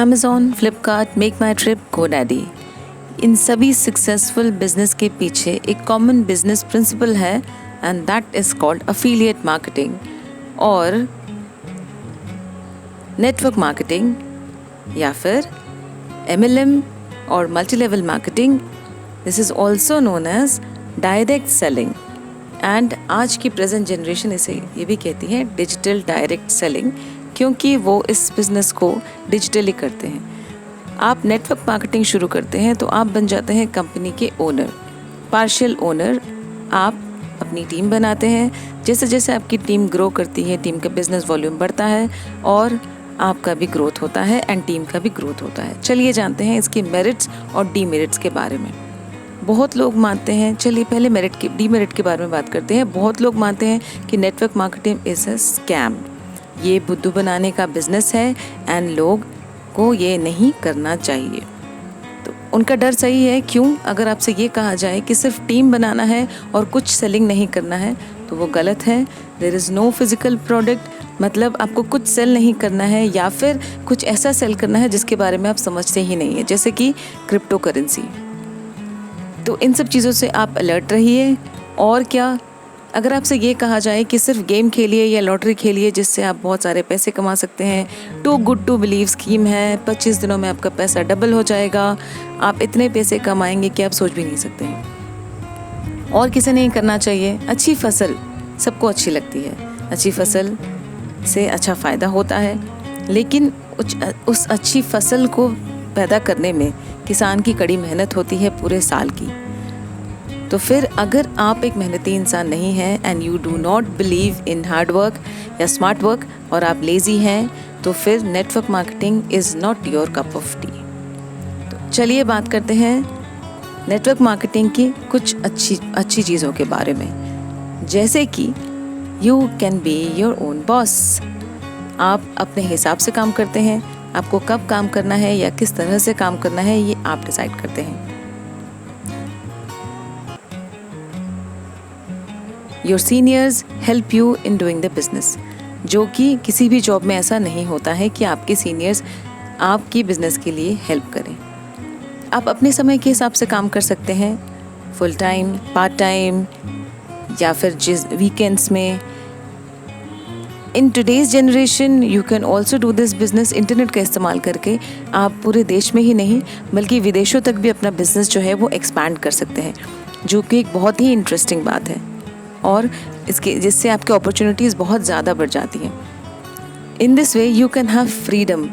Amazon, Flipkart, Make My Trip, GoDaddy, इन सभी successful business के पीछे एक कॉमन बिजनेस प्रिंसिपल है and that is called affiliate marketing और नेटवर्क मार्केटिंग या फिर MLM और multi level marketing. This is also known as direct selling and आज की प्रेजेंट जनरेशन इसे ये भी कहती है डिजिटल डायरेक्ट सेलिंग, क्योंकि वो इस बिज़नेस को डिजिटली करते हैं. आप नेटवर्क मार्केटिंग शुरू करते हैं तो आप बन जाते हैं कंपनी के ओनर, पार्शियल ओनर. आप अपनी टीम बनाते हैं. जैसे जैसे आपकी टीम ग्रो करती है, टीम का बिजनेस वॉल्यूम बढ़ता है और आपका भी ग्रोथ होता है एंड टीम का भी ग्रोथ होता है. चलिए जानते हैं इसके मेरिट्स और डीमेरिट्स के बारे में. बहुत लोग मानते हैं, चलिए पहले डीमेरिट के बारे में बात करते हैं. बहुत लोग मानते हैं कि network marketing is a scam, ये बुद्धू बनाने का बिजनेस है एंड लोग को ये नहीं करना चाहिए. तो उनका डर सही है. क्यों? अगर आपसे ये कहा जाए कि सिर्फ टीम बनाना है और कुछ सेलिंग नहीं करना है तो वो गलत है. There is no physical product, मतलब आपको कुछ सेल नहीं करना है या फिर कुछ ऐसा सेल करना है जिसके बारे में आप समझते ही नहीं है, जैसे कि क्रिप्टो करेंसी. तो इन सब चीज़ों से आप अलर्ट रहिए. और क्या, अगर आपसे ये कहा जाए कि सिर्फ गेम खेलिए या लॉटरी खेलिए जिससे आप बहुत सारे पैसे कमा सकते हैं, too good to believe scheme है, 25 दिनों में आपका पैसा डबल हो जाएगा, आप इतने पैसे कमाएंगे कि आप सोच भी नहीं सकते हैं. और किसे नहीं करना चाहिए. अच्छी फसल सबको अच्छी लगती है, अच्छी फसल से अच्छा फ़ायदा होता है, लेकिन उस अच्छी फसल को पैदा करने में किसान की कड़ी मेहनत होती है पूरे साल की. तो फिर अगर आप एक मेहनती इंसान नहीं हैं and you do not believe in hard work या स्मार्ट वर्क और आप लेज़ी हैं, तो फिर network marketing is not your cup of T. तो चलिए बात करते हैं नेटवर्क मार्केटिंग की कुछ अच्छी चीज़ों के बारे में. जैसे कि you can be your own boss. आप अपने हिसाब से काम करते हैं. आपको कब काम करना है या किस तरह से काम करना है ये आप डिसाइड करते हैं. Your seniors help you in doing the business, जो कि किसी भी जॉब में ऐसा नहीं होता है कि आपके सीनियर्स आपकी बिजनेस के लिए हेल्प करें. आप अपने समय के हिसाब से काम कर सकते हैं, फुल टाइम, पार्ट टाइम या फिर जिस वीकेंड्स में. In today's generation you can also do this business. Internet का इस्तेमाल करके आप पूरे देश में ही नहीं बल्कि विदेशों तक भी अपना बिजनेस जो है वो एक्सपैंड कर सकते हैं, जो कि एक बहुत ही इंटरेस्टिंग बात है और जिससे आपकी अपॉर्चुनिटीज़ बहुत ज़्यादा बढ़ जाती हैं. In this way you can have freedom,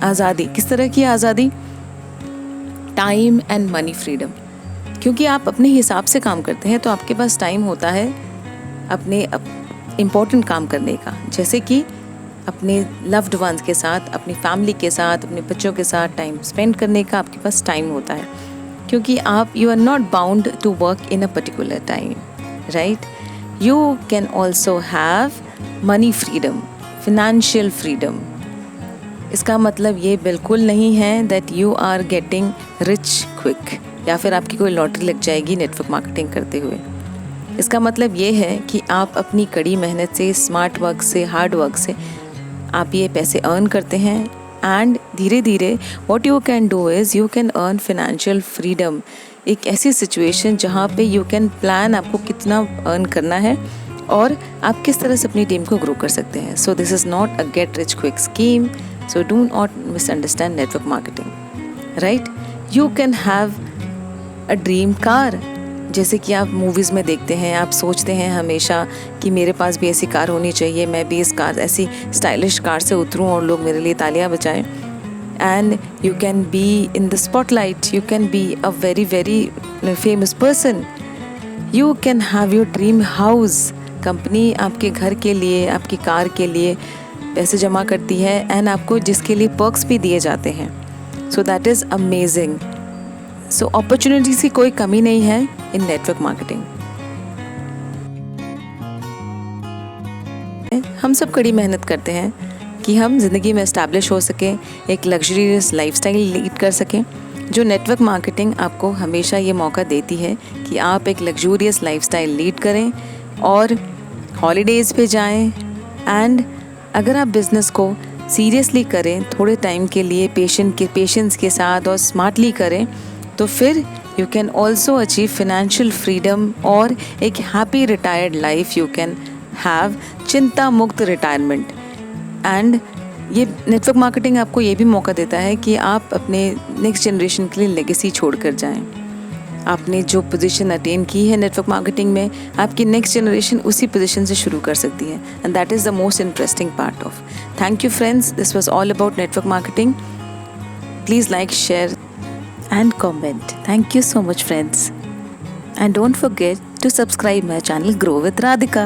आज़ादी. किस तरह की आज़ादी? Time and money freedom. क्योंकि आप अपने हिसाब से काम करते हैं तो आपके पास टाइम होता है अपने इम्पोर्टेंट काम करने का, जैसे कि अपने लव्ड वंस के साथ, अपनी फैमिली के साथ, अपने बच्चों के साथ टाइम स्पेंड करने का आपके पास टाइम होता है. क्योंकि you are not bound to work in a particular time, right. You can also have money freedom, financial freedom. इसका मतलब ये बिल्कुल नहीं है that you are getting rich quick या फिर आपकी कोई लॉटरी लग जाएगी नेटवर्क मार्केटिंग करते हुए. इसका मतलब ये है कि आप अपनी कड़ी मेहनत से, स्मार्ट वर्क से, हार्ड वर्क से आप ये पैसे अर्न करते हैं एंड धीरे धीरे what you can do is you can earn financial freedom. एक ऐसी सिचुएशन जहाँ पे यू कैन प्लान आपको कितना अर्न करना है और आप किस तरह से अपनी टीम को ग्रो कर सकते हैं. So this is not a get rich quick scheme. So do not misunderstand network marketing, right. You can have a dream car. जैसे कि आप मूवीज़ में देखते हैं, आप सोचते हैं हमेशा कि मेरे पास भी ऐसी कार होनी चाहिए, मैं भी इस कार, ऐसी स्टाइलिश कार से उतरूँ और लोग मेरे लिए तालियां बजाएं. And you can be in the spotlight, you can be a very very famous person, you can have your dream house. Company आपके घर के लिए, आपकी कार के लिए पैसे जमा करती है एंड आपको जिसके लिए पर्क्स भी दिए जाते हैं. So that is amazing. So opportunities की कोई कमी नहीं है इन नेटवर्क मार्केटिंग. हम सब कड़ी मेहनत करते हैं कि हम ज़िंदगी में एस्टैब्लिश हो सकें, एक लग्जरियस लाइफस्टाइल लीड कर सकें. जो नेटवर्क मार्केटिंग आपको हमेशा ये मौका देती है कि आप एक लग्जूरियस लाइफस्टाइल लीड करें और हॉलीडेज़ पे जाएं. एंड अगर आप बिज़नेस को सीरियसली करें, थोड़े टाइम के लिए पेशेंस के साथ और स्मार्टली करें, तो फिर you can also achieve financial freedom और एक happy retired life you can have, चिंता मुक्त रिटायरमेंट। एंड ये नेटवर्क मार्केटिंग आपको ये भी मौका देता है कि आप अपने नेक्स्ट जनरेशन के लिए लेगेसी छोड़ कर जाएँ। आपने जो पोजीशन अटेन की है नेटवर्क मार्केटिंग में, आपकी नेक्स्ट जनरेशन उसी पोजीशन से शुरू कर सकती है, and that is the most interesting part of. Thank you friends, this was all about network marketing. Please like, share and comment. Thank you so much friends, and don't forget to subscribe my channel Grow with Radhika.